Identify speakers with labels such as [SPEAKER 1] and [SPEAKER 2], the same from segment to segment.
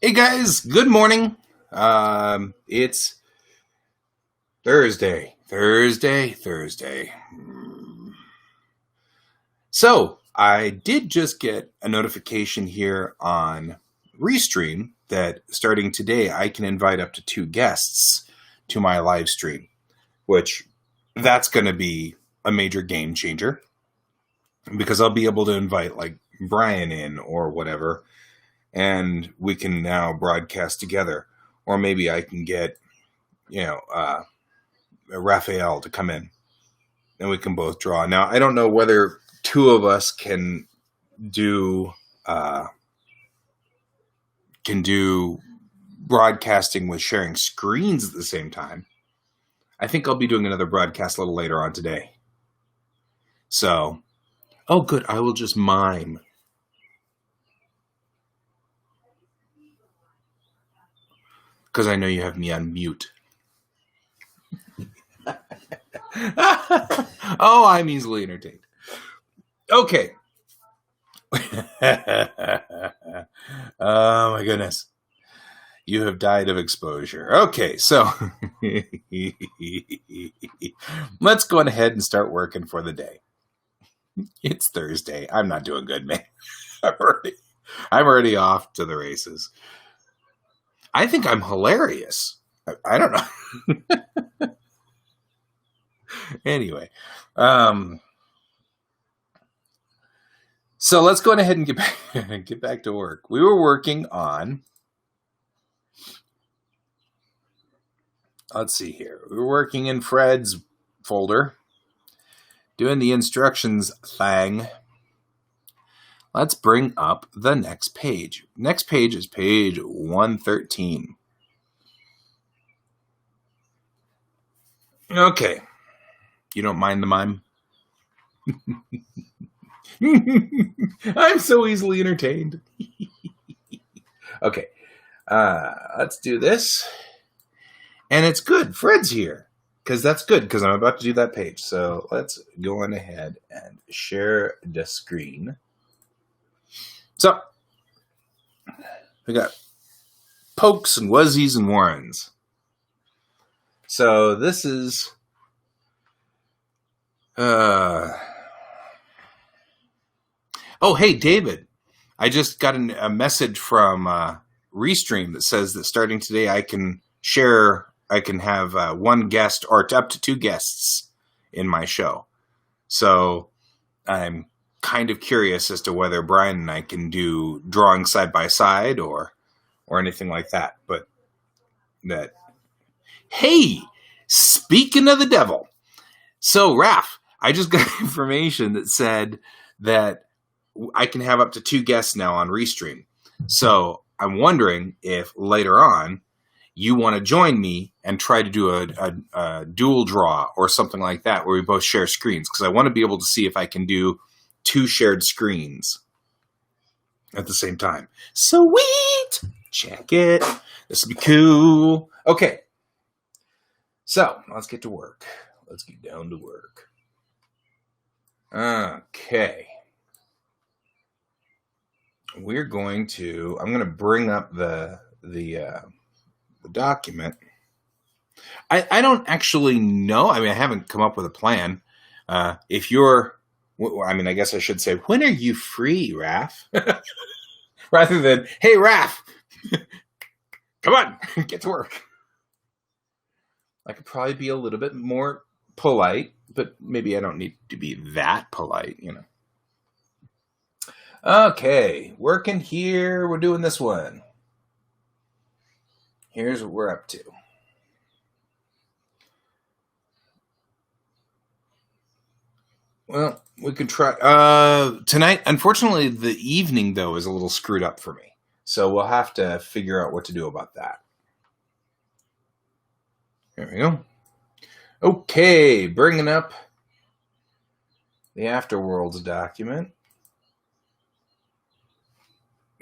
[SPEAKER 1] Hey guys, good morning. It's Thursday. So I did just get a notification here on Restream that starting today I can invite up to 2 guests to my live stream, which that's going to be a major game changer because I'll be able to invite like Brian in or whatever, and we can now broadcast together. Or maybe I can get, Raphael to come in, and we can both draw. Now, I don't know whether 2 of us can do broadcasting with sharing screens at the same time. I think I'll be doing another broadcast a little later on today. So, oh, good. I will just mime. Because I know you have me on mute. Oh, I'm easily entertained. Okay. Oh, my goodness. You have died of exposure. Okay, so let's go ahead and start working for the day. It's Thursday. I'm not doing good, man. I'm already off to the races. I think I'm hilarious. I don't know. Anyway, so let's go ahead and get back to work. We were working on, let's see here. We were working in Fred's folder, doing the instructions thing. Let's bring up the next page. Next page is page 113. Okay. You don't mind the mime? I'm so easily entertained. Okay. Let's do this. And it's good. Fred's here. Because that's good. Because I'm about to do that page. So let's go on ahead and share the screen. So, we got Pokes and Wuzzies and Warrens. So, this is... Oh, hey, David. I just got a message from Restream that says that starting today I can have 1 guest or up to 2 guests in my show. So, I'm kind of curious as to whether Brian and I can do drawing side by side or anything like that. But hey, speaking of the devil. So, Raph, I just got information that said that I can have up to 2 guests now on Restream. So I'm wondering if later on you want to join me and try to do a dual draw or something like that where we both share screens, because I want to be able to see if I can do 2 shared screens at the same time. Sweet! Check it. This will be cool. Okay. So, let's get to work. Let's get down to work. Okay. I'm going to bring up the document. I don't actually know. I mean, I haven't come up with a plan. If you're, I guess I should say, when are you free, Raph? Rather than, hey, Raph, come on, get to work. I could probably be a little bit more polite, but maybe I don't need to be that polite, Okay, working here. We're doing this one. Here's what we're up to. Well, we could try. Tonight, unfortunately, the evening, though, is a little screwed up for me. So we'll have to figure out what to do about that. There we go. Okay, bringing up the Afterworlds document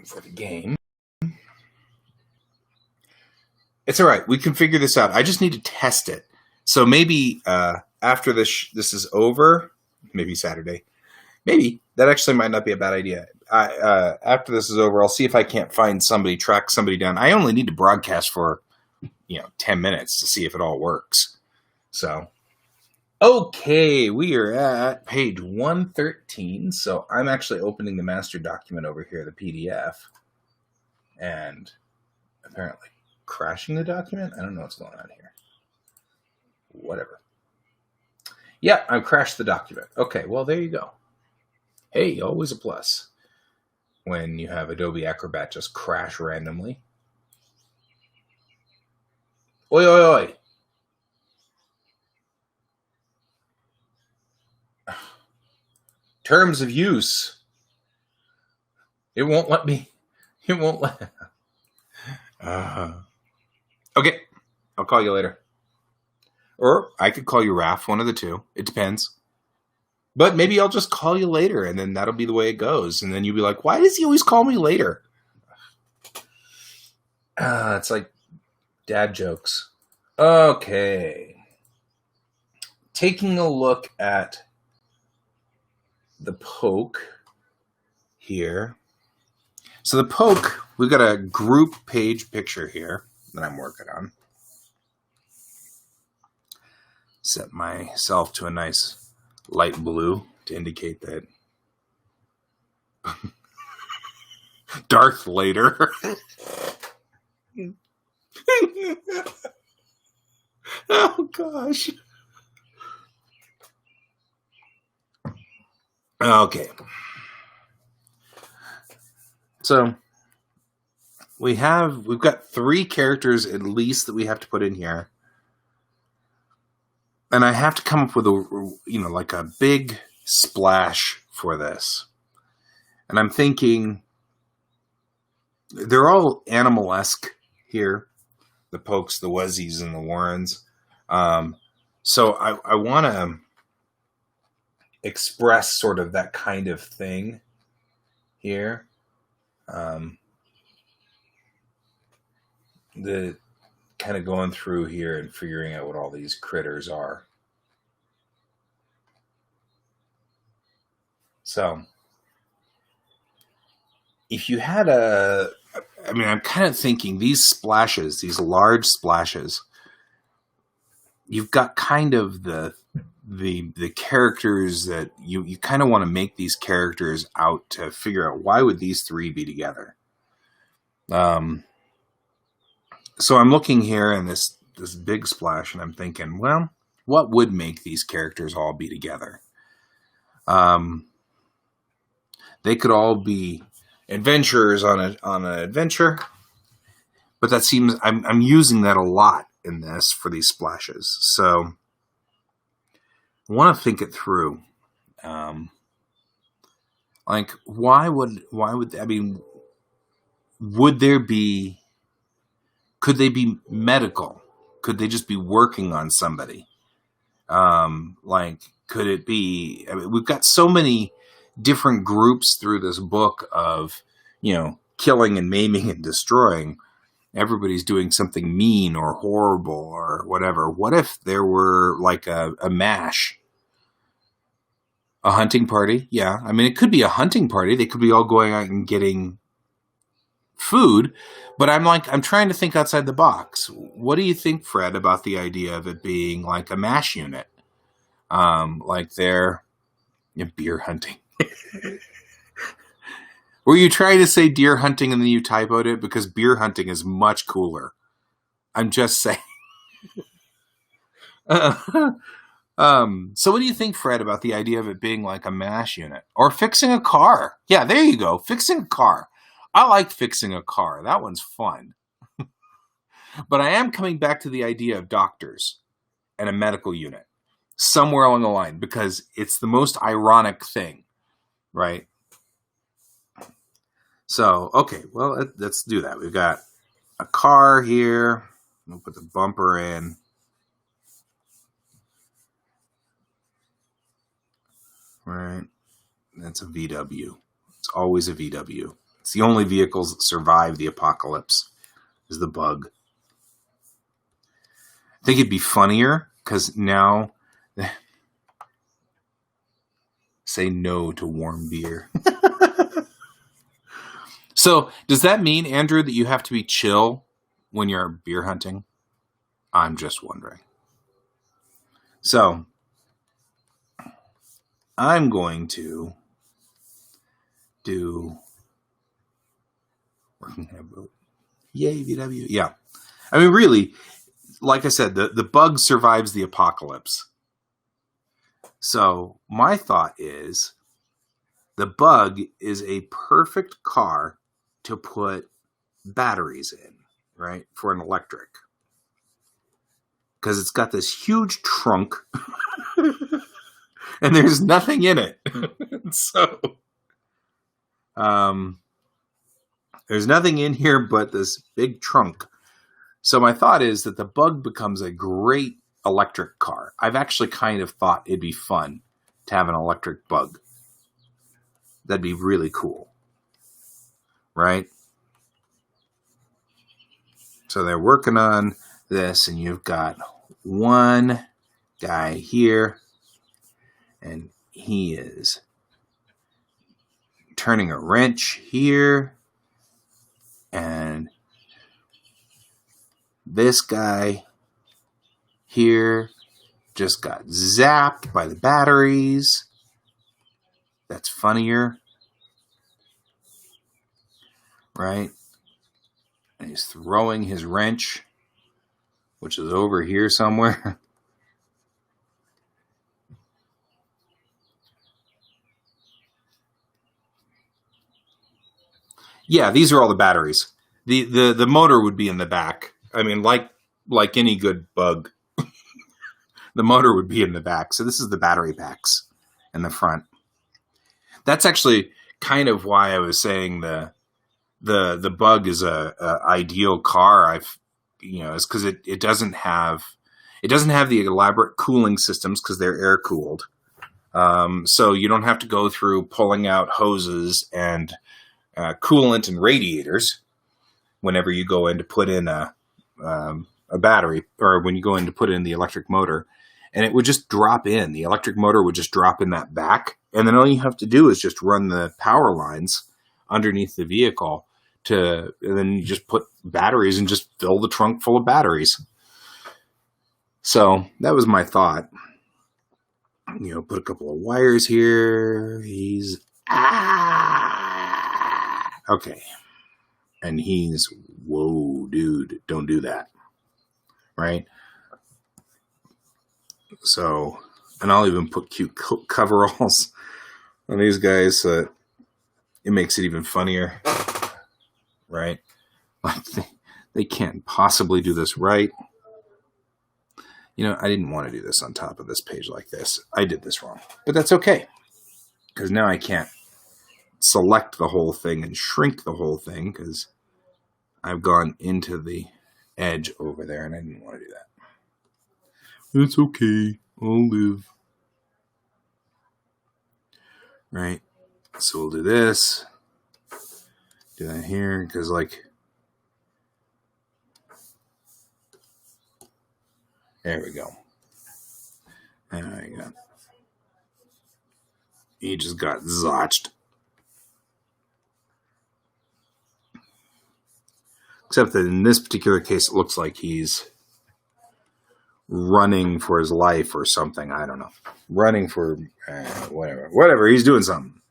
[SPEAKER 1] for the game. It's all right. We can figure this out. I just need to test it. So maybe after this is over, maybe Saturday, Maybe. That actually might not be a bad idea. After this is over, I'll see if I can't track somebody down. I only need to broadcast for, 10 minutes to see if it all works. So, okay, we are at page 113. So I'm actually opening the master document over here, the PDF, and apparently crashing the document. I don't know what's going on here. Whatever. Yeah, I've crashed the document. Okay, well, there you go. Hey, always a plus when you have Adobe Acrobat just crash randomly. Oi, oi, oi. Terms of use. It won't let me. It won't let. Okay, I'll call you later. Or I could call you Raph, one of the two. It depends. But maybe I'll just call you later, and then that'll be the way it goes. And then you'll be like, why does he always call me later? It's like dad jokes. Okay. Taking a look at the poke here. So the poke, we've got a group page picture here that I'm working on. Set myself to a nice light blue to indicate that Darth Vader. Oh gosh. Okay. So we've got 3 characters at least that we have to put in here. And I have to come up with like a big splash for this. And I'm thinking they're all animal-esque here. The Pokes, the Wuzzies, and the Warrens. So I want to express sort of that kind of thing here. The kind of going through here and figuring out what all these critters are. So, if you had I'm kind of thinking these splashes, these large splashes, you've got kind of the characters that you kind of want to make these characters out to figure out why would these 3 be together. So I'm looking here in this big splash, and I'm thinking, well, what would make these characters all be together? They could all be adventurers on an adventure, but that seems I'm using that a lot in this for these splashes. So I want to think it through. Like why would would there be? Could they be medical? Could they just be working on somebody? Could it be? We've got so many different groups through this book of, killing and maiming and destroying. Everybody's doing something mean or horrible or whatever. What if there were like a MASH? A hunting party? Yeah. It could be a hunting party. They could be all going out and getting food, but I'm trying to think outside the box. What do you think, Fred, about the idea of it being like a MASH unit? Like they're beer hunting. Were you trying to say deer hunting and then you typoed it? Because beer hunting is much cooler. I'm just saying. So what do you think, Fred, about the idea of it being like a MASH unit? Or fixing a car? Yeah, there you go. Fixing a car. I like fixing a car. That one's fun. But I am coming back to the idea of doctors and a medical unit somewhere along the line, because it's the most ironic thing, right? So, okay, well, let's do that. We've got a car here. We'll put the bumper in. Right. That's a VW. It's always a VW. It's the only vehicles that survive the apocalypse is the Bug. I think it'd be funnier because now Say no to warm beer. So, does that mean, Andrew, that you have to be chill when you're beer hunting? I'm just wondering. So, I'm going to do working boat. Yay, VW. Yeah. I mean, really, like I said, the bug survives the apocalypse. So my thought is the bug is a perfect car to put batteries in, right? For an electric. Because it's got this huge trunk and there's nothing in it. So, there's nothing in here but this big trunk. So my thought is that the bug becomes a great electric car. I've actually kind of thought it'd be fun to have an electric bug. That'd be really cool. Right? So they're working on this, and you've got one guy here, and he is turning a wrench here, and this guy here just got zapped by the batteries. That's funnier. Right? And he's throwing his wrench, which is over here somewhere. Yeah, these are all the batteries. The motor would be in the back. I mean, like any good bug, the motor would be in the back. So this is the battery packs in the front. That's actually kind of why I was saying the bug is a ideal car. Is because it doesn't have the elaborate cooling systems because they're air cooled. So you don't have to go through pulling out hoses and coolant and radiators whenever you go in to put in a battery, or when you go in to put in the electric motor, and it would just drop in. The electric motor would just drop in that back, and then all you have to do is just run the power lines underneath the vehicle and then you just put batteries and just fill the trunk full of batteries. So that was my thought. Put a couple of wires here. Okay. And whoa, dude, don't do that. Right? So, and I'll even put cute coveralls on these guys so it makes it even funnier. Right? Like they can't possibly do this right. I didn't want to do this on top of this page like this. I did this wrong. But that's okay. Because now I can't select the whole thing and shrink the whole thing because I've gone into the edge over there and I didn't want to do that. It's okay. I'll live. Right? So we'll do this. Do that here because there we go. There we go. He just got zotched. Except that in this particular case, it looks like he's running for his life or something. I don't know. Running for whatever. Whatever. He's doing something.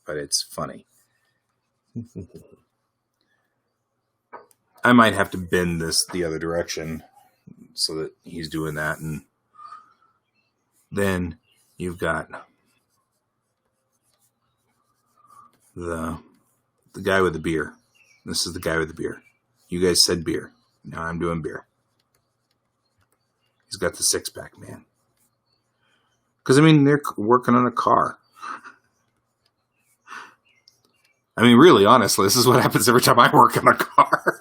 [SPEAKER 1] But it's funny. I might have to bend this the other direction so that he's doing that. And then you've got the guy with the beer. This is the guy with the beer. You guys said beer. Now I'm doing beer. He's got the six-pack, man. Because, they're working on a car. Really, honestly, this is what happens every time I work on a car.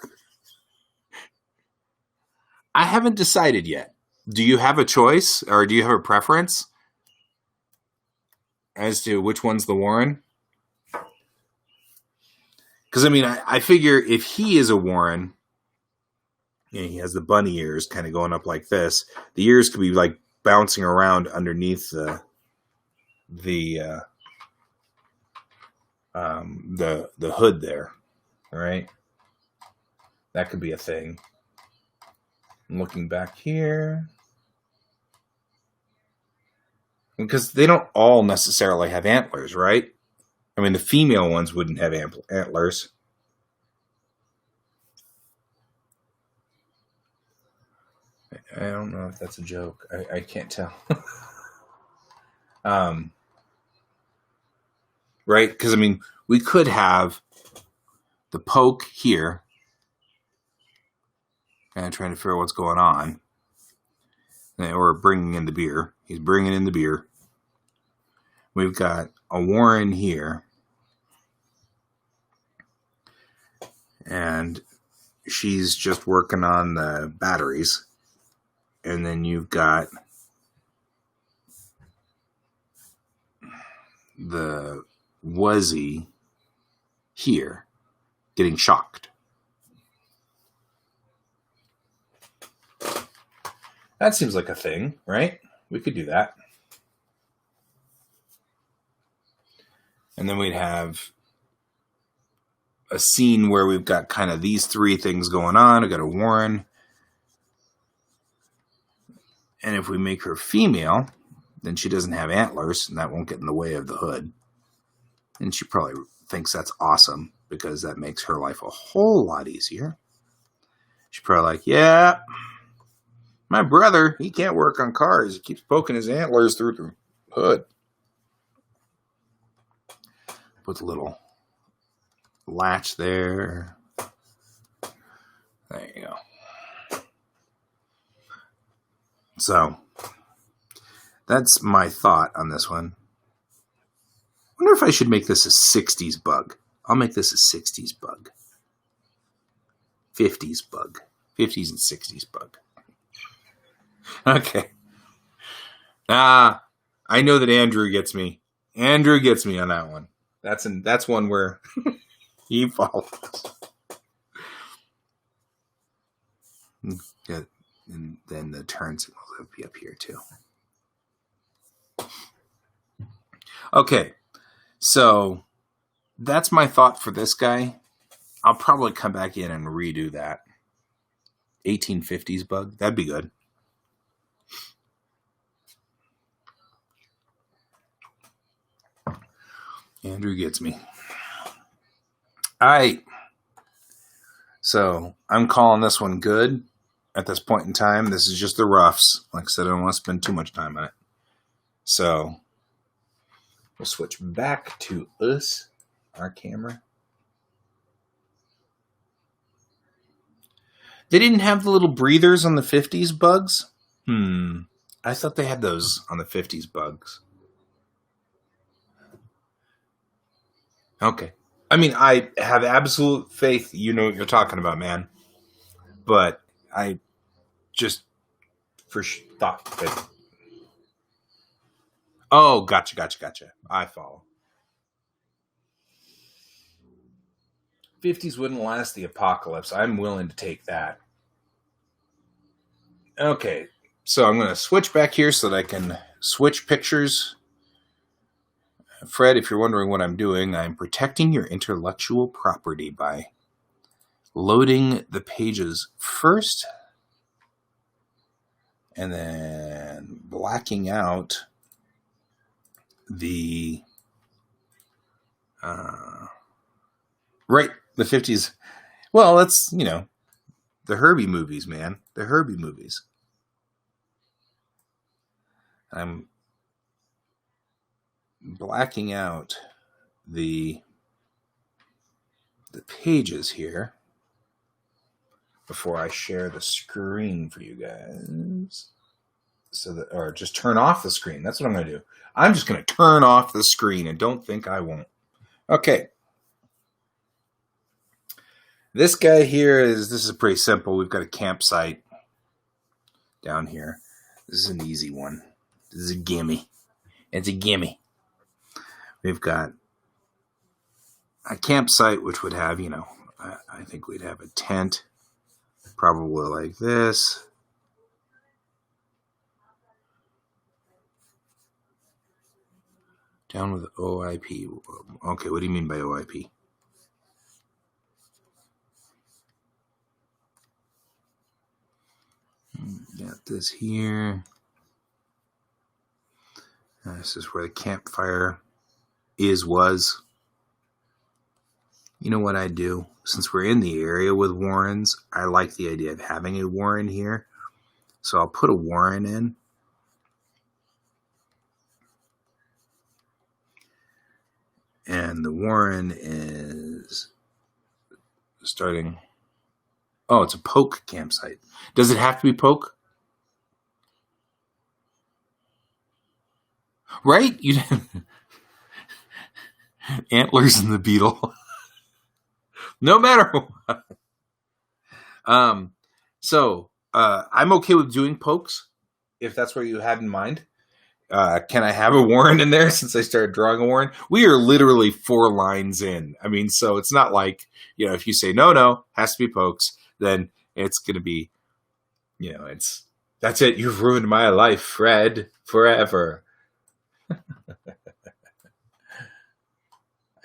[SPEAKER 1] I haven't decided yet. Do you have a choice, or do you have a preference as to which one's the Warren? Because, I figure if he is a Warren, he has the bunny ears kind of going up like this. The ears could be bouncing around underneath the the hood there, right? That could be a thing. I'm looking back here. Because they don't all necessarily have antlers, right? I mean, the female ones wouldn't have antlers. I don't know if that's a joke. I can't tell. Right? Because, I mean, we could have the poke here. Kind of trying to figure out what's going on. Or bringing in the beer. He's bringing in the beer. We've got a Warren here. And she's just working on the batteries. And then you've got the Wuzzy here getting shocked. That seems like a thing, right? We could do that. And then we'd have a scene where we've got kind of these three things going on. We've got a Warren. And if we make her female, then she doesn't have antlers, and that won't get in the way of the hood. And she probably thinks that's awesome, because that makes her life a whole lot easier. She's probably like, yeah, my brother, he can't work on cars. He keeps poking his antlers through the hood. Put the little latch there. There you go. So, that's my thought on this one. I wonder if I should make this a 60s bug. I'll make this a 60s bug. 50s bug. 50s and 60s bug. Okay. I know that Andrew gets me. Andrew gets me on that one. That's one where he follows. Yeah, and then the turn signals will be up here too. Okay, so that's my thought for this guy. I'll probably come back in and redo that 1850s bug. That'd be good. Andrew gets me. All right. So I'm calling this one good at this point in time. This is just the roughs. Like I said, I don't want to spend too much time on it. So we'll switch back to us, our camera. They didn't have the little breathers on the 50s bugs? I thought they had those on the 50s bugs. Okay. I mean, I have absolute faith you know what you're talking about, man. But I just thought that... Oh, gotcha. I follow. 50s wouldn't last the apocalypse. I'm willing to take that. Okay, so I'm going to switch back here so that I can switch pictures. Fred, if you're wondering what I'm doing, I'm protecting your intellectual property by loading the pages first and then blacking out the right, the 50s. Well, that's, the Herbie movies, man. The Herbie movies. I'm blacking out the pages here before I share the screen for you guys. Or just turn off the screen. That's what I'm going to do. I'm just going to turn off the screen, and don't think I won't. Okay. This guy here this is pretty simple. We've got a campsite down here. This is an easy one. This is a gimme. It's a gimme. We've got a campsite which would have, I think we'd have a tent, probably like this. Down with OIP. Okay, what do you mean by OIP? Got this here. This is where the campfire was. You know what I do? Since we're in the area with warrens, I like the idea of having a warren here. So I'll put a warren in. And the warren is starting. Oh, it's a poke campsite. Does it have to be poke? Right? You antlers and the beetle. No matter what. So I'm okay with doing pokes if that's what you had in mind. Can I have a warren in there since I started drawing a warren? We are literally 4 lines in. I mean, so it's not like, if you say no, has to be pokes, then it's going to be, that's it. You've ruined my life, Fred, forever.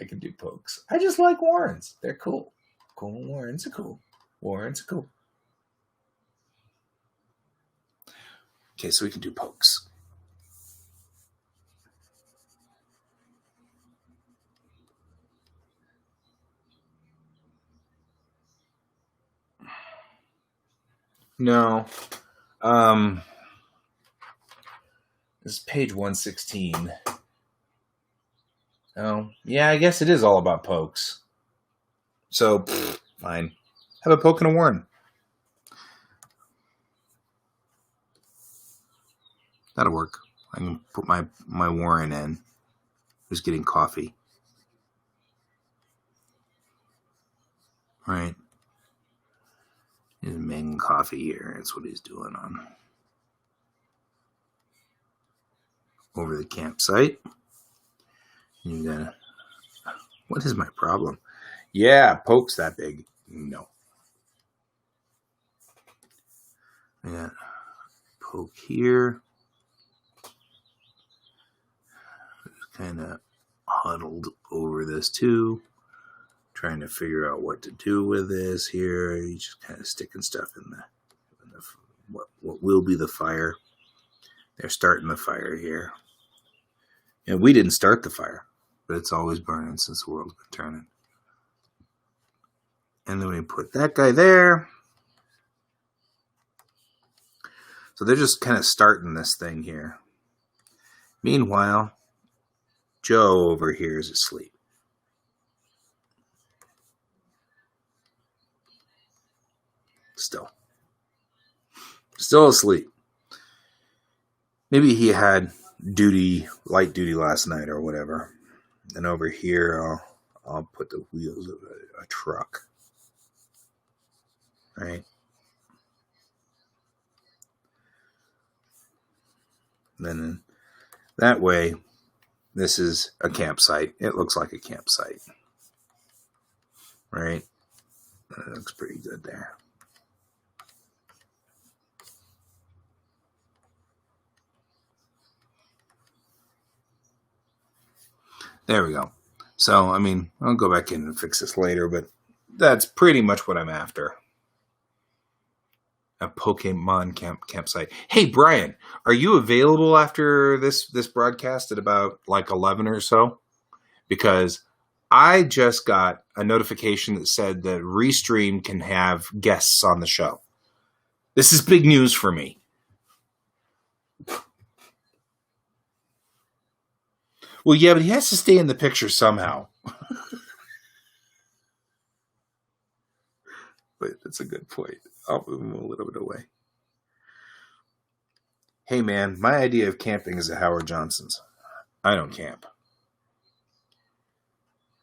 [SPEAKER 1] I can do pokes. I just like warrens. They're cool. Cool. Warrens are cool. Warrens are cool. Okay, so we can do pokes. No. This is page 116. Oh, yeah, I guess it is all about pokes. So, fine. Have a poke and a warren. That'll work. I can put my warren in. Who's getting coffee. Right. He's making coffee here. That's what he's doing on over the campsite. You gotta. What is my problem? Yeah, poke's that big. No. I got poke here. Kind of huddled over this too. Trying to figure out what to do with this here. He's just kind of sticking stuff in the what will be the fire. They're starting the fire here. And we didn't start the fire, but it's always burning since the world's been turning. And then we put that guy there. So they're just kind of starting this thing here. Meanwhile, Joe over here is asleep. Still asleep. Maybe he had light duty last night or whatever. And over here, I'll put the wheels of a truck. Right? And then that way, this is a campsite. It looks like a campsite. Right? That looks pretty good there. There we go. So, I mean, I'll go back in and fix this later, but that's pretty much what I'm after. A Pokemon campsite. Hey, Brian, are you available after this broadcast at about like 11 or so? Because I just got a notification that said that Restream can have guests on the show. This is big news for me. Well, yeah, but he has to stay in the picture somehow. But that's a good point. I'll move him a little bit away. Hey, man, my idea of camping is at Howard Johnson's. I don't camp.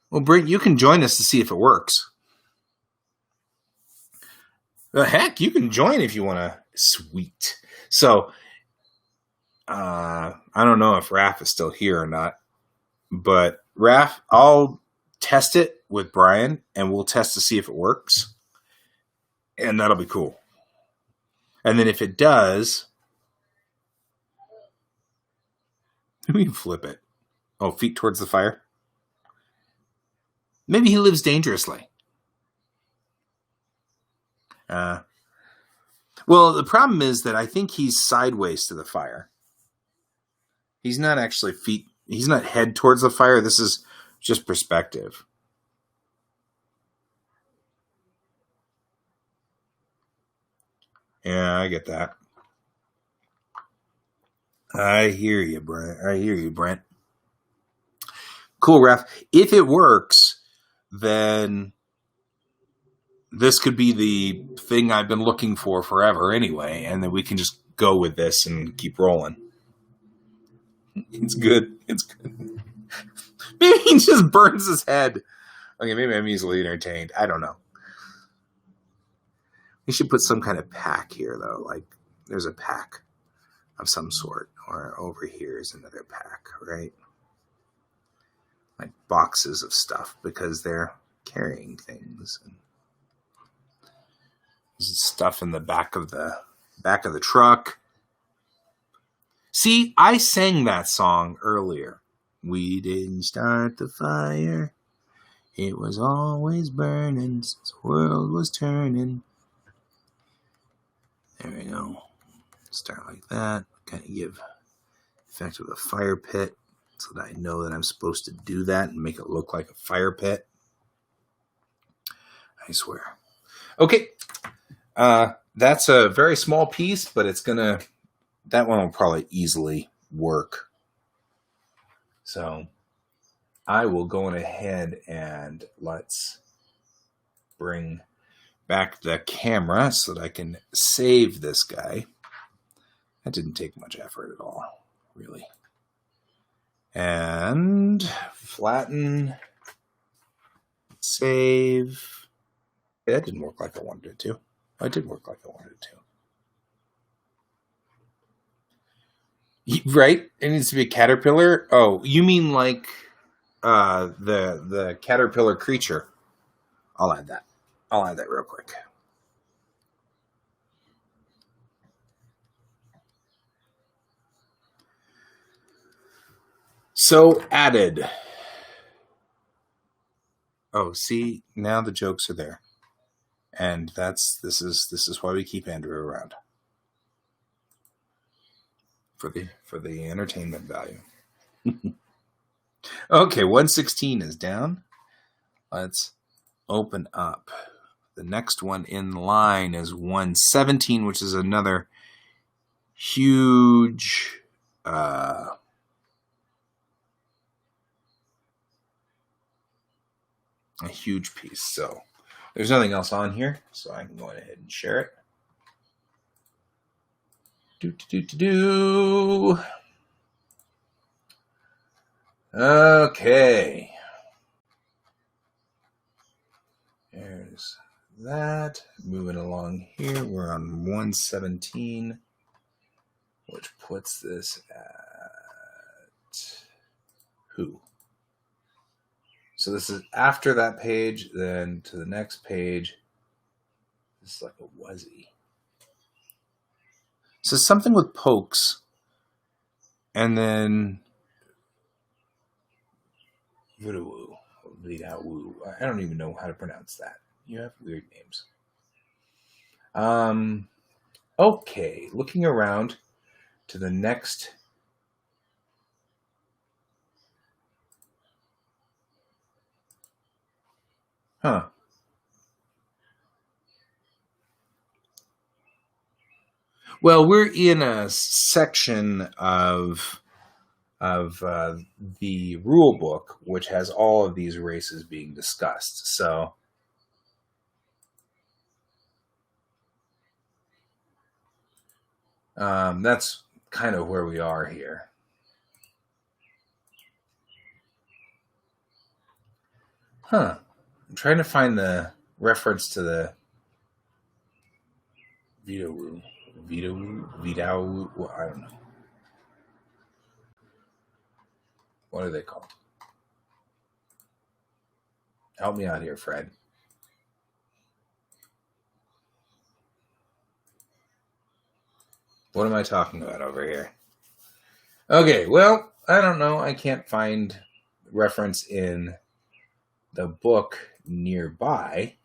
[SPEAKER 1] Well, Brent, you can join us to see if it works. Heck, you can join if you want to. Sweet. So, I don't know if Raph is still here or not. But Raph, I'll test it with Brian, and we'll test to see if it works. And that'll be cool. And then if it does, we can flip it. Oh, feet towards the fire. Maybe he lives dangerously. Well, the problem is that I think he's sideways to the fire. He's not actually feet. He's not head towards the fire. This is just perspective. Yeah, I get that. I hear you, Brent. Cool, Raph. If it works, then this could be the thing I've been looking for forever anyway, and then we can just go with this and keep rolling. It's good. It's good. Maybe he just burns his head. Okay, maybe I'm easily entertained. I don't know. We should put some kind of pack here, though. Like, there's a pack of some sort. Or over here is another pack, right? Like boxes of stuff, because they're carrying things. And there's stuff in the back of the truck. See, I sang that song earlier. We didn't start the fire. It was always burning since the world was turning. There we go. Start like that. Kind of give effect of a fire pit so that I know that I'm supposed to do that and make it look like a fire pit. I swear. Okay. That's a very small piece, but that one will probably easily work. So I will go ahead and let's bring back the camera so that I can save this guy. That didn't take much effort at all, really. And flatten, save. That didn't work like I wanted it to. It did work like I wanted it to. Right? It needs to be a caterpillar. Oh, you mean like the caterpillar creature? I'll add that real quick. So added. Oh, see, now the jokes are there. And this is why we keep Andrew around. For the entertainment value. Okay, 116 is down. Let's open up. The next one in line is 117, which is another huge a huge piece. So there's nothing else on here, so I can go ahead and share it. Okay. There's that. Moving along here, we're on 117, which puts this at who? So this is after that page, then to the next page. This is like a Wuzzy. So something with pokes, and then Vidawoo. I don't even know how to pronounce that. You have weird names. Okay, looking around to the next. Huh. Well, we're in a section of the rule book, which has all of these races being discussed. So that's kind of where we are here. Huh. I'm trying to find the reference to the Vidawoo. Well, I don't know. What are they called? Help me out here, Fred. What am I talking about over here? Okay, well, I don't know. I can't find reference in the book nearby.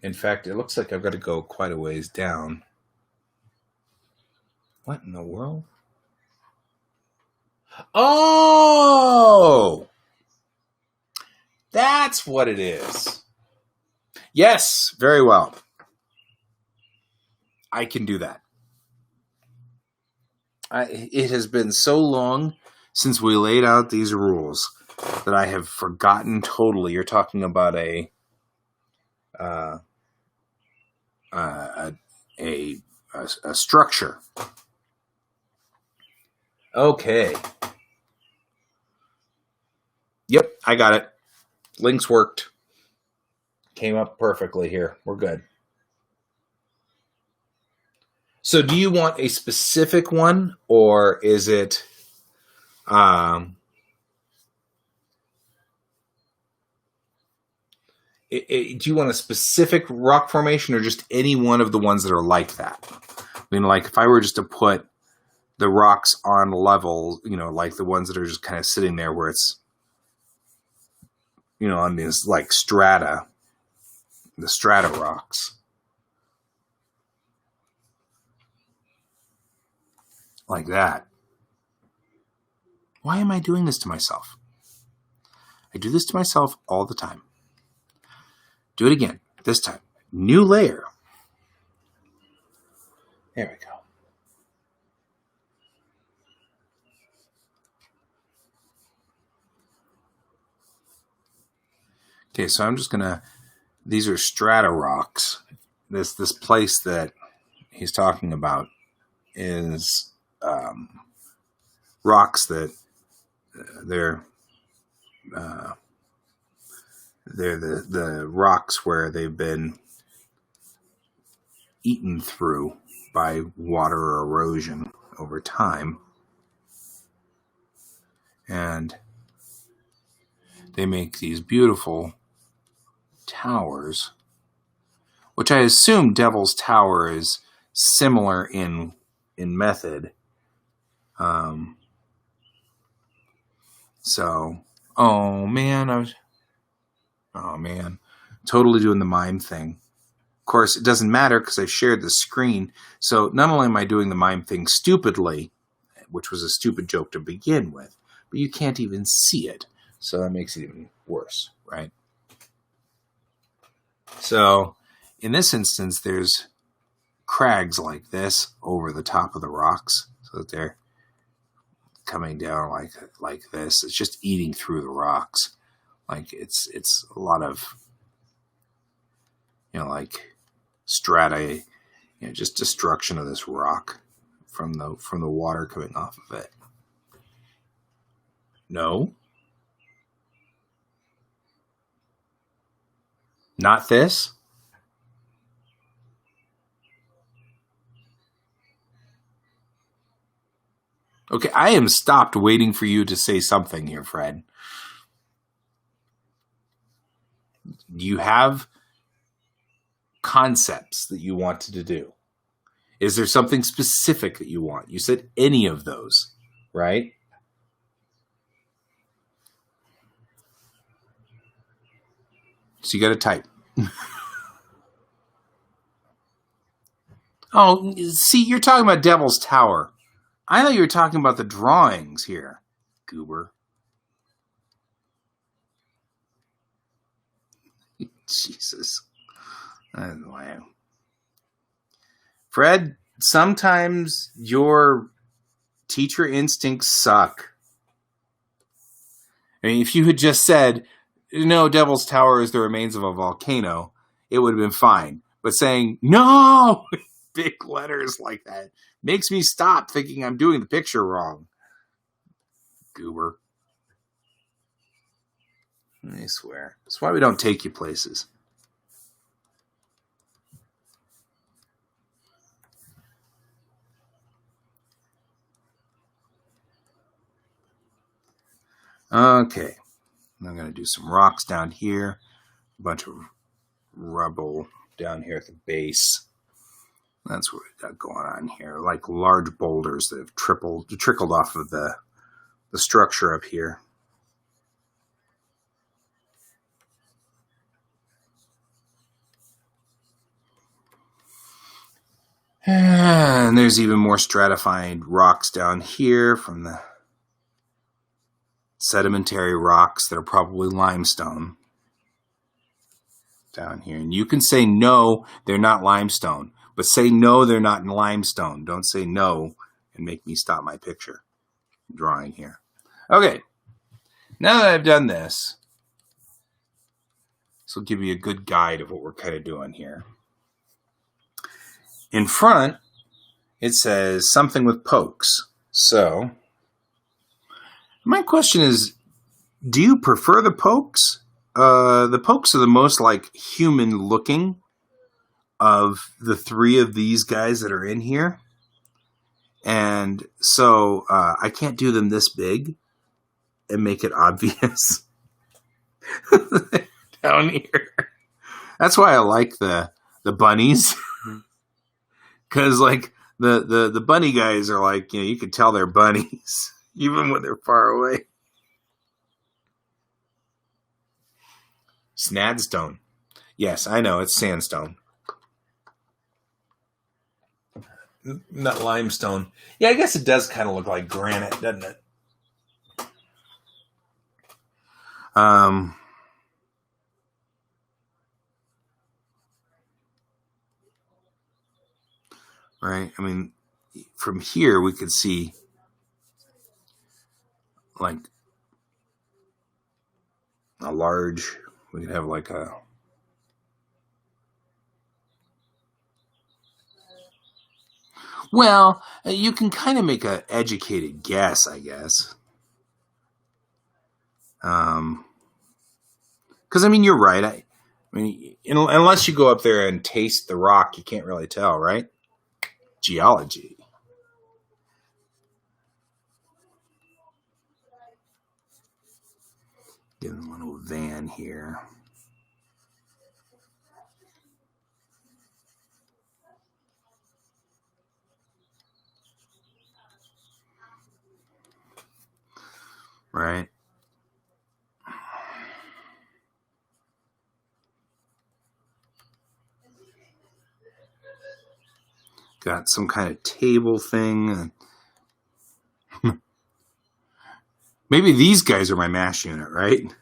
[SPEAKER 1] In fact, it looks like I've got to go quite a ways down. What in the world? Oh! That's what it is. Yes, very well. I can do that. It has been so long since we laid out these rules that I have forgotten totally. You're talking about a structure. Okay. Yep, I got it. Links worked. Came up perfectly here. We're good. So do you want a specific one, or is it do you want a specific rock formation, or just any one of the ones that are like that? I mean, like if I were just to put the rocks on level, like the ones that are just kind of sitting there where it's, on these like strata, the strata rocks. Like that. Why am I doing this to myself? I do this to myself all the time. Do it again. This time. New layer. There we go. Okay, so I'm just gonna. These are strata rocks. This place that he's talking about is rocks that they're the rocks where they've been eaten through by water erosion over time, and they make these beautiful towers, which I assume Devil's Tower is similar in method. So, oh man, totally doing the mime thing. Of course, it doesn't matter because I shared the screen. So not only am I doing the mime thing stupidly, which was a stupid joke to begin with, but you can't even see it. So that makes it even worse, right? So in this instance, there's crags like this over the top of the rocks, so that they're coming down like this. It's just eating through the rocks. Like it's a lot of, like strata, just destruction of this rock from the water coming off of it. No. Not this? Okay, I am stopped waiting for you to say something here, Fred. Do you have concepts that you wanted to do? Is there something specific that you want? You said any of those, right? So you got to type. Oh, see, you're talking about Devil's Tower. I thought you were talking about the drawings here, goober. Jesus. Wow. Fred, sometimes your teacher instincts suck. I mean, if you had just said, no, Devil's Tower is the remains of a volcano, it would have been fine. But saying, no, big letters like that makes me stop thinking I'm doing the picture wrong. Goober. I swear. That's why we don't take you places. Okay. I'm going to do some rocks down here. A bunch of rubble down here at the base. That's what we got going on here. Like large boulders that have trickled off of the structure up here. And there's even more stratified rocks down here from the sedimentary rocks that are probably limestone down here. And you can say, no, they're not limestone. But say, no, they're not in limestone. Don't say no and make me stop my picture drawing here. Okay. Now that I've done this will give you a good guide of what we're kind of doing here. In front, it says something with pokes. So, my question is, do you prefer the pokes? The pokes are the most like human looking of the three of these guys that are in here. And so I can't do them this big and make it obvious down here. That's why I like the bunnies. Because like the bunny guys are like, you can tell they're bunnies even when they're far away. Snadstone. Yes, I know, it's sandstone. Not limestone. Yeah, I guess it does kind of look like granite, doesn't it? Right? I mean, from here we could see like a large, we could have like a well, you can kind of make an educated guess, I guess. Because I mean, you're right. I mean, unless you go up there and taste the rock, you can't really tell, right? Geology. Get a little van here. Right. Got some kind of table thing. Maybe these guys are my mash unit, right?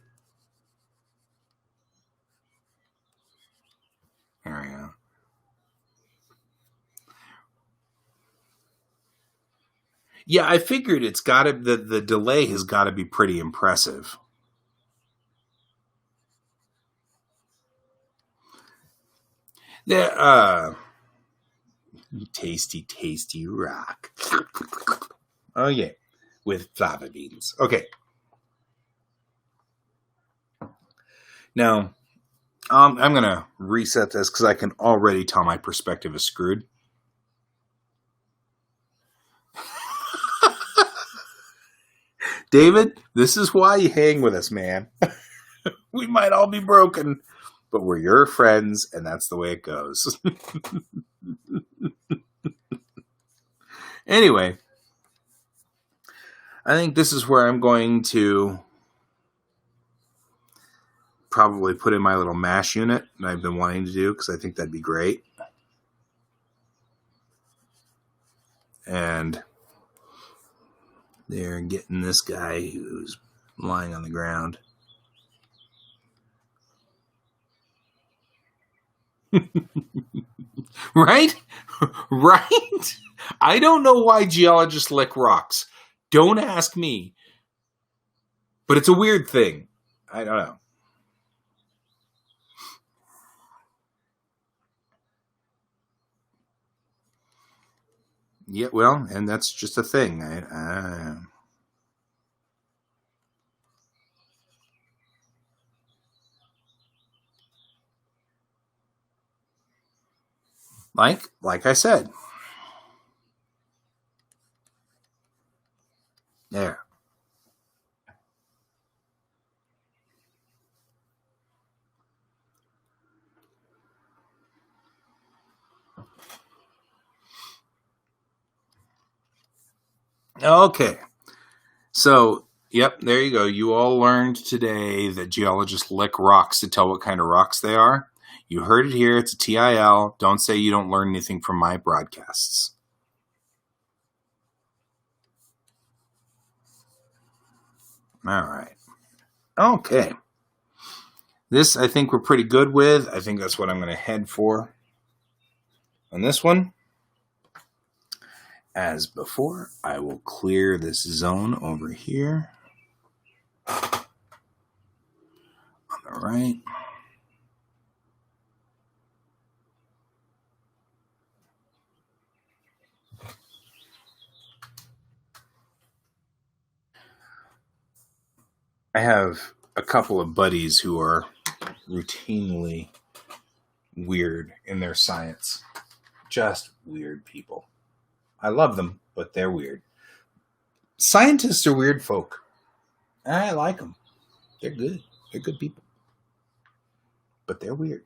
[SPEAKER 1] There we go. Yeah, I figured it's got to, the delay has got to be pretty impressive. The tasty, tasty rock. Oh yeah, with fava beans. Okay. Now, I'm gonna reset this because I can already tell my perspective is screwed. David, this is why you hang with us, man. We might all be broken, but we're your friends, and that's the way it goes. Anyway, I think this is where I'm going to probably put in my little mash unit that I've been wanting to do because I think that'd be great. And they're getting this guy who's lying on the ground. Right? Right? I don't know why geologists lick rocks. Don't ask me. But it's a weird thing. I don't know. Yeah, well, and that's just a thing. Like I said. There. Okay. So, yep, there you go. You all learned today that geologists lick rocks to tell what kind of rocks they are. You heard it here. It's a TIL. Don't say you don't learn anything from my broadcasts. All right. Okay. This, I think we're pretty good with. I think that's what I'm going to head for on this one. As before, I will clear this zone over here on the right. I have a couple of buddies who are routinely weird in their science. Just weird people. I love them, but they're weird. Scientists are weird folk. I like them. They're good. They're good people. But they're weird.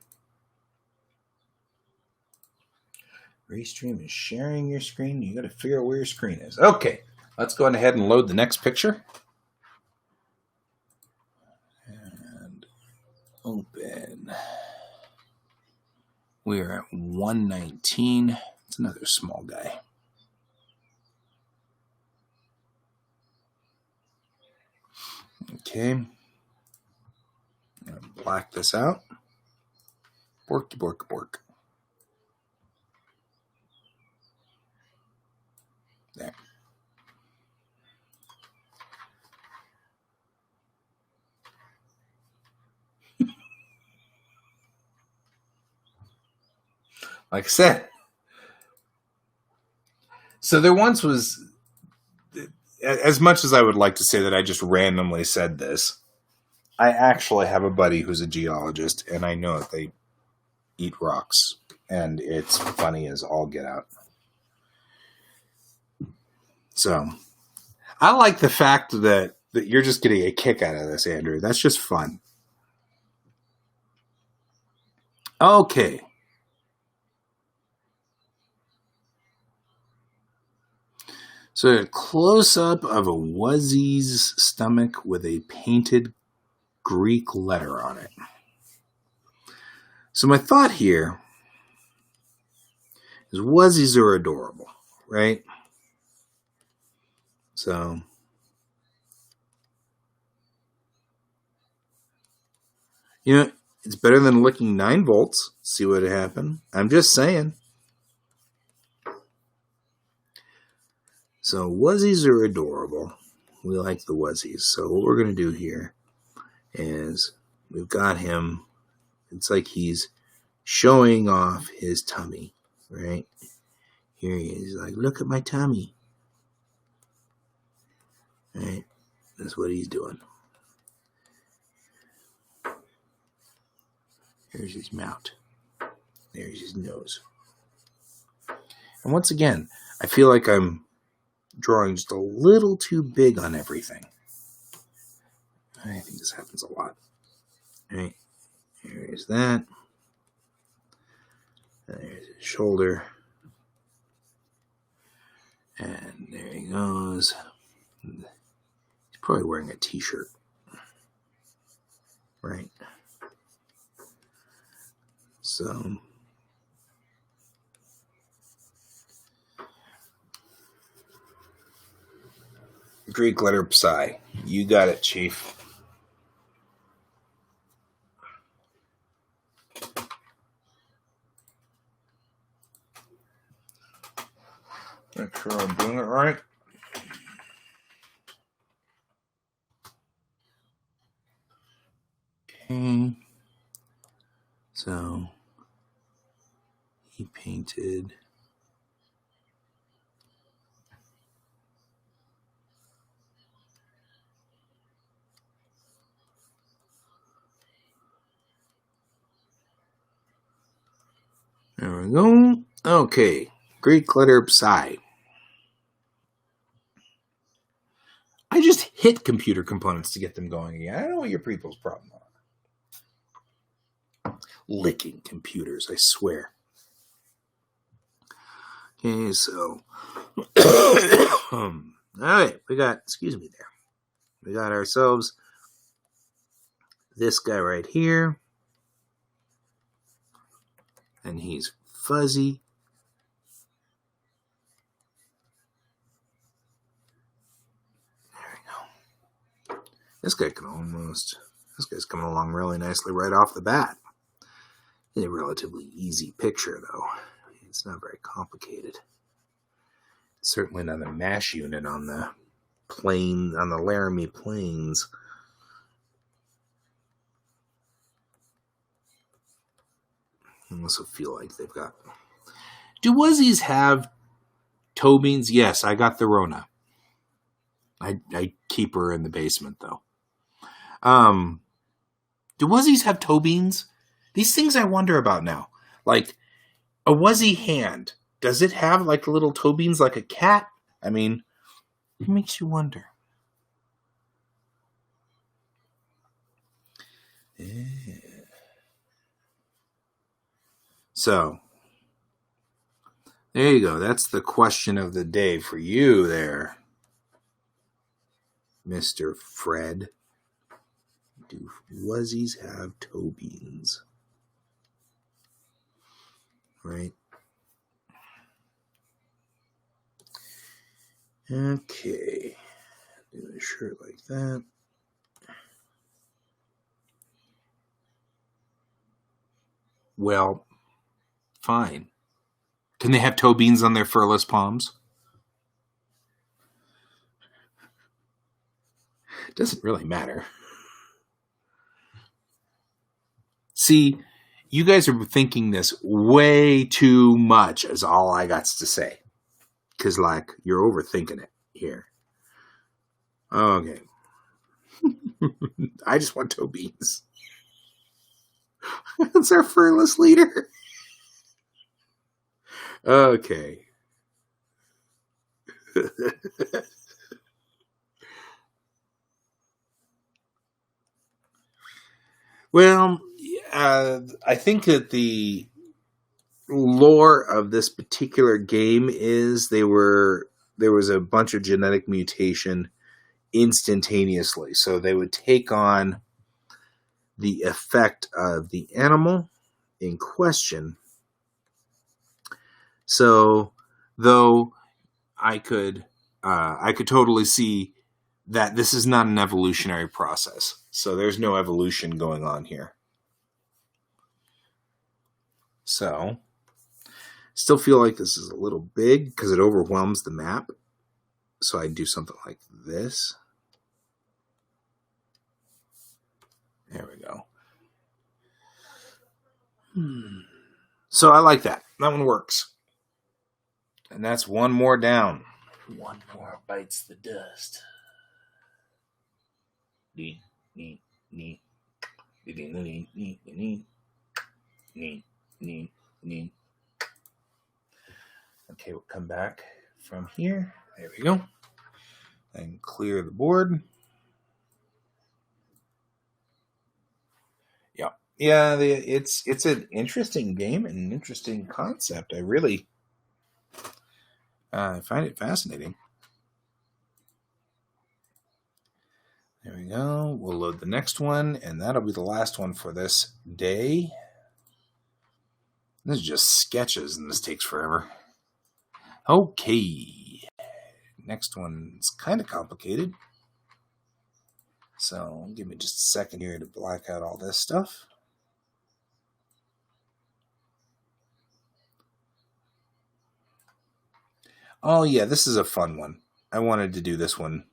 [SPEAKER 1] Restream is sharing your screen. You got to figure out where your screen is. Okay, let's go ahead and load the next picture. And open. We are at 119. It's another small guy. Okay. I'm going to black this out. Borky, bork, bork. There. Like I said. So there once was, as much as I would like to say that I just randomly said this, I actually have a buddy who's a geologist, and I know that they eat rocks, and it's funny as all get out. So I like the fact that you're just getting a kick out of this, Andrew. That's just fun. Okay. So a close-up of a Wuzzy's stomach with a painted Greek letter on it. So my thought here is Wuzzies are adorable, right? So you know, it's better than licking 9 volts. See what happened. I'm just saying. So Wuzzies are adorable. We like the Wuzzies. So what we're going to do here is we've got him. It's like he's showing off his tummy, right? Here he is. He's like, look at my tummy. Right? That's what he's doing. Here's his mouth. There's his nose. And once again, I feel like I'm drawing just a little too big on everything. I think this happens a lot. Right? Here's that. There's his shoulder. And there he goes. He's probably wearing a t-shirt. Right? So Greek letter psi. You got it, Chief. Make sure I'm doing it right. Okay. So he painted there we go. Okay. Greek letter psi. I just hit computer components to get them going again. I don't know what your people's problem are. Licking computers, I swear. Okay, so All right, we got ourselves this guy right here. And he's fuzzy. There we go. This guy's coming along really nicely right off the bat. It's a relatively easy picture, though. It's not very complicated. Certainly not a MASH unit on the Laramie Plains. I also feel like they've got... Do Wuzzies have toe beans? Yes, I got the Rona. I keep her in the basement, though. Do Wuzzies have toe beans? These things I wonder about now. Like, a Wuzzy hand, does it have, like, little toe beans like a cat? I mean, it makes you wonder. Yeah. So, there you go. That's the question of the day for you there, Mr. Fred. Do Wuzzies have toe beans? Right? Okay. Do a shirt like that. Well, fine. Can they have toe beans on their furless palms? It doesn't really matter. See, you guys are thinking this way too much, is all I got to say. Because, like, you're overthinking it here. Okay. I just want toe beans. That's our furless leader. Okay. Well, I think that the lore of this particular game is there was a bunch of genetic mutation instantaneously. So they would take on the effect of the animal in question. So, though I could totally see that this is not an evolutionary process. So there's no evolution going on here. So, still feel like this is a little big because it overwhelms the map. So I do something like this. There we go. So I like that. That one works. And that's one more down. One more bites the dust. Okay, we'll come back from here. There we go. And clear the board. Yeah, it's an interesting game and an interesting concept. I really find it fascinating. There we go. We'll load the next one, and that'll be the last one for this day. This is just sketches, and this takes forever. Okay. Next one's kind of complicated. So give me just a second here to black out all this stuff. Oh, yeah, this is a fun one. I wanted to do this one.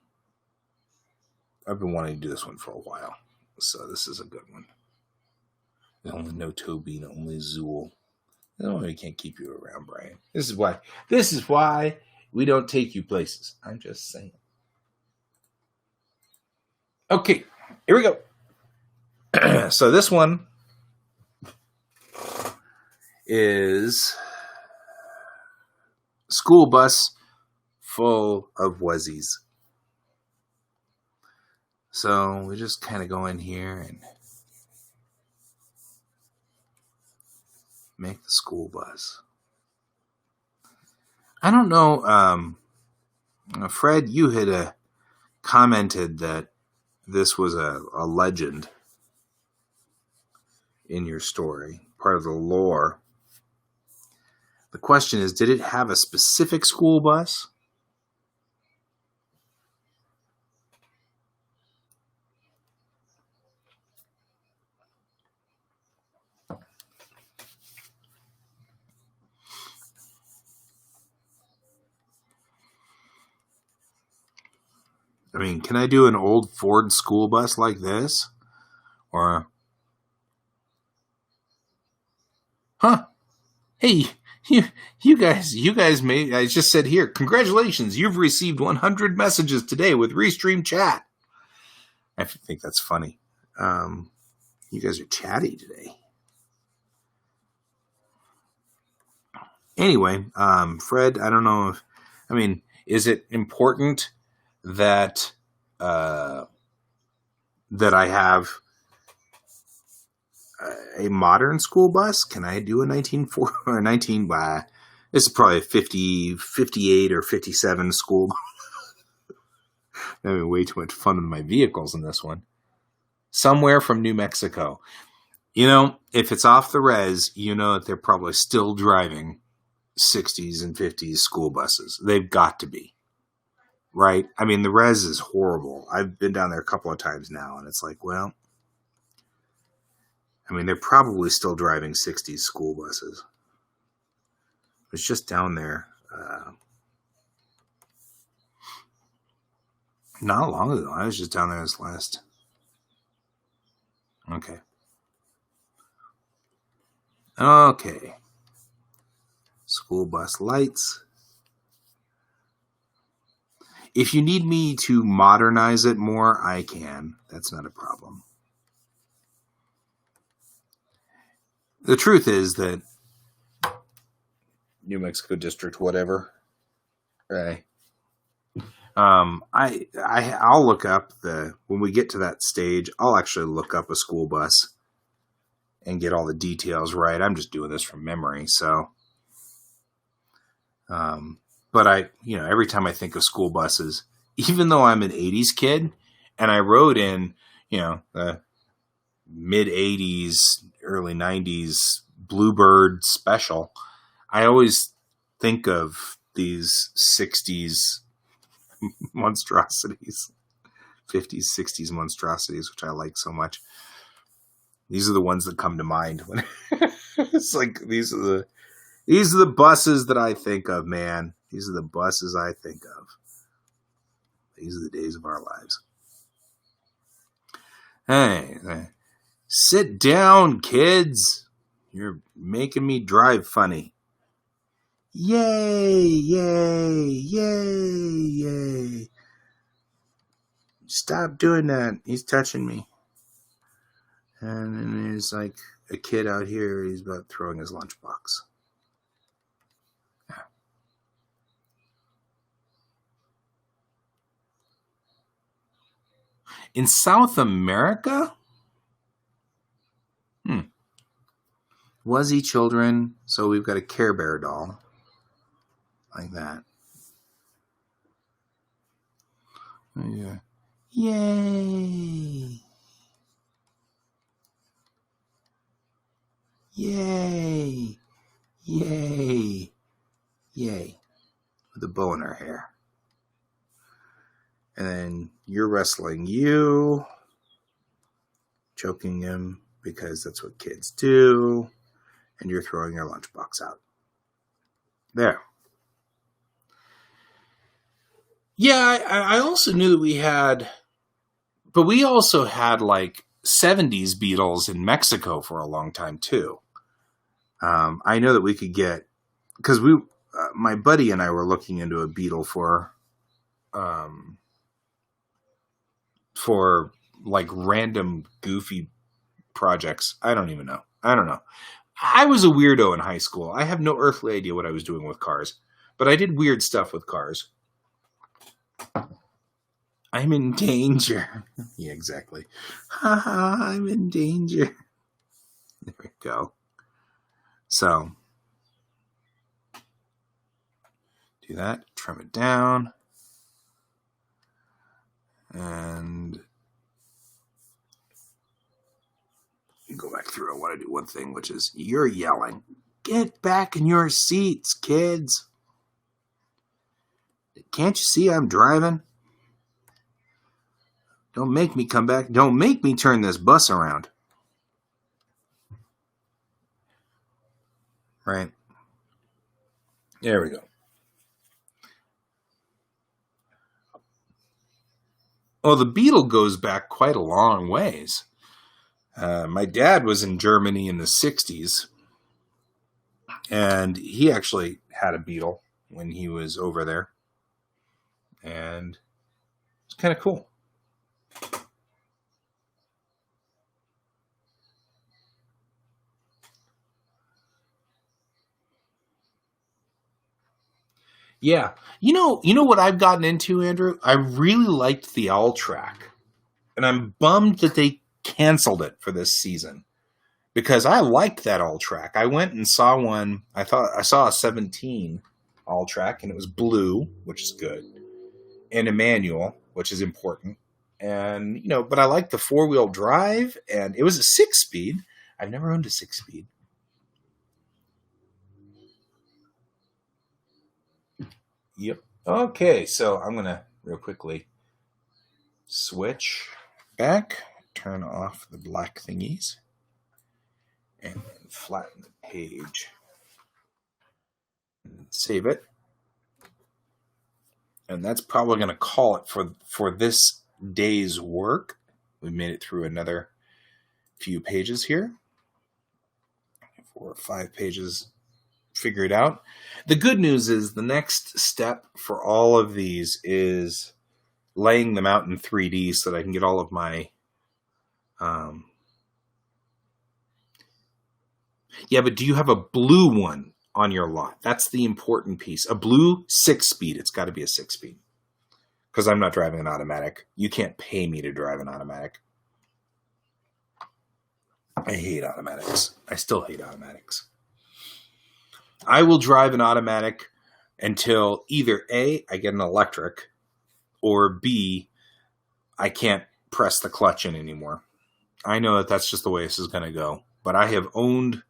[SPEAKER 1] I've been wanting to do this one for a while. So this is a good one. Only no Toby, only Zool. No, we can't keep you around, Brian. This is why we don't take you places. I'm just saying. Okay, here we go. So this one is school bus full of Wuzzies. So we just kind of go in here and make the school bus. I don't know Fred, you had commented that this was a legend in your story, part of the lore. The question is, did it have a specific school bus? I mean, can I do an old Ford school bus like this? Or, huh? Hey, you guys made. I just said here, congratulations! You've received 100 messages today with Restream Chat. I think that's funny. You guys are chatty today. Anyway, Fred, I don't know if. I mean, is it important that that I have a modern school bus? Can I do a 1940 or 19? This is probably a 50, 58 or 57 school. I'm having way too much fun with my vehicles in this one. Somewhere from New Mexico. You know, if it's off the res, you know that they're probably still driving 60s and 50s school buses. They've got to be. Right? I mean, the res is horrible. I've been down there a couple of times now, and it's like, well, I mean, they're probably still driving 60s school buses. I was just down there not long ago. I was just down there this last. Okay. Okay. School bus lights. If you need me to modernize it more, I can. That's not a problem. The truth is that New Mexico District, whatever, right? I'll look up when we get to that stage, I'll actually look up a school bus and get all the details right. I'm just doing this from memory, so. But every time I think of school buses, even though I'm an 80s kid and I rode in, the mid 80s, early 90s Bluebird Special, I always think of these 60s monstrosities, 50s, 60s monstrosities, which I like so much. These are the ones that come to mind when it's like these are the buses that I think of, man. These are the buses I think of. These are the days of our lives. Hey, sit down, kids. You're making me drive funny. Yay, yay, yay, yay. Stop doing that. He's touching me. And then there's like a kid out here. He's about throwing his lunchbox. In South America? Wuzzy children. So we've got a Care Bear doll. Like that. Yeah. Yay. Yay. Yay. Yay. With a bow in her hair. And then you're wrestling you, choking him because that's what kids do, and you're throwing your lunchbox out. There. Yeah, I also knew that we had like 70s Beatles in Mexico for a long time too. I know that we could get, because my buddy and I were looking into a Beatle for like random goofy projects. I don't know. I was a weirdo in high school. I have no earthly idea what I was doing with cars, but I did weird stuff with cars. I'm in danger. Yeah, exactly. I'm in danger. There we go. So, do that. Trim it down. And go back through. I want to do one thing, which is you're yelling. Get back in your seats, kids. Can't you see I'm driving? Don't make me come back. Don't make me turn this bus around. Right. There we go. Oh, the Beetle goes back quite a long ways. My dad was in Germany in the 60s, and he actually had a Beetle when he was over there. And it's kind of cool. Yeah. You know what I've gotten into, Andrew? I really liked the All-Track. And I'm bummed that they canceled it for this season. Because I liked that All-Track. I went and saw one. I saw a 17 All-Track, and it was blue, which is good. And a manual, which is important. And, but I liked the 4-wheel drive, and it was a 6-speed. I've never owned a 6-speed. Yep. Okay, so I'm going to real quickly switch back, turn off the black thingies, and flatten the page. And save it. And that's probably going to call it for this day's work. We made it through another few pages here. 4 or 5 pages figured out. The good news is the next step for all of these is laying them out in 3D so that I can get all of my yeah, but do you have a blue one on your lot? That's the important piece. A blue 6-speed. It's got to be a 6-speed. Because I'm not driving an automatic. You can't pay me to drive an automatic. I hate automatics. I still hate automatics. I will drive an automatic until either A, I get an electric, or B, I can't press the clutch in anymore. I know that that's just the way this is going to go. But I have owned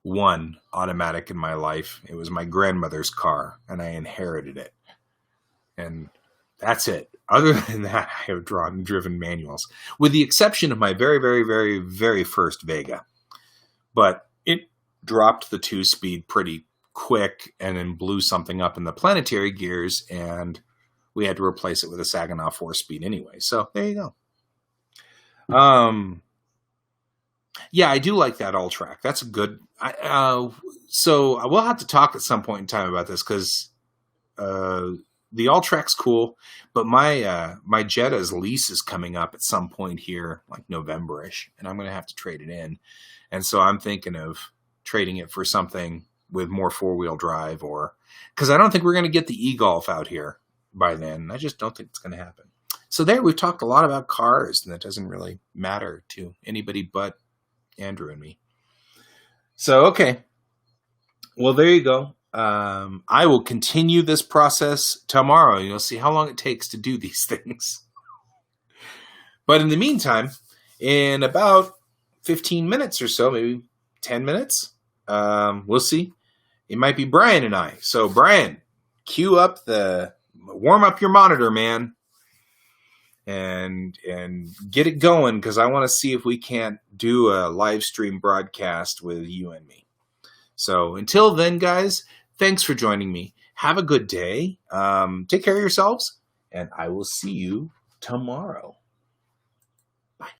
[SPEAKER 1] one automatic in my life. It was my grandmother's car, and I inherited it. And that's it. Other than that, I have driven manuals, with the exception of my very, very, very, very first Vega. But it dropped the 2-speed pretty quick and then blew something up in the planetary gears, and we had to replace it with a Saginaw 4-speed anyway. So there you go. Yeah, I do like that All-Track. That's a good. So I will have to talk at some point in time about this because the All-Track's cool, but my Jetta's lease is coming up at some point here, like November-ish, and I'm going to have to trade it in. And so I'm thinking of trading it for something with more 4-wheel drive, or because I don't think we're going to get the e-Golf out here by then. I just don't think it's going to happen. So there, we've talked a lot about cars, and that doesn't really matter to anybody but Andrew and me. So, okay. Well, there you go. I will continue this process tomorrow. You'll see how long it takes to do these things. But in the meantime, in about 15 minutes or so, maybe 10 minutes, we'll see. It might be Brian and I. So, Brian, warm up your monitor, man. And get it going, because I want to see if we can't do a live stream broadcast with you and me. So until then, guys, thanks for joining me. Have a good day. Take care of yourselves, and I will see you tomorrow.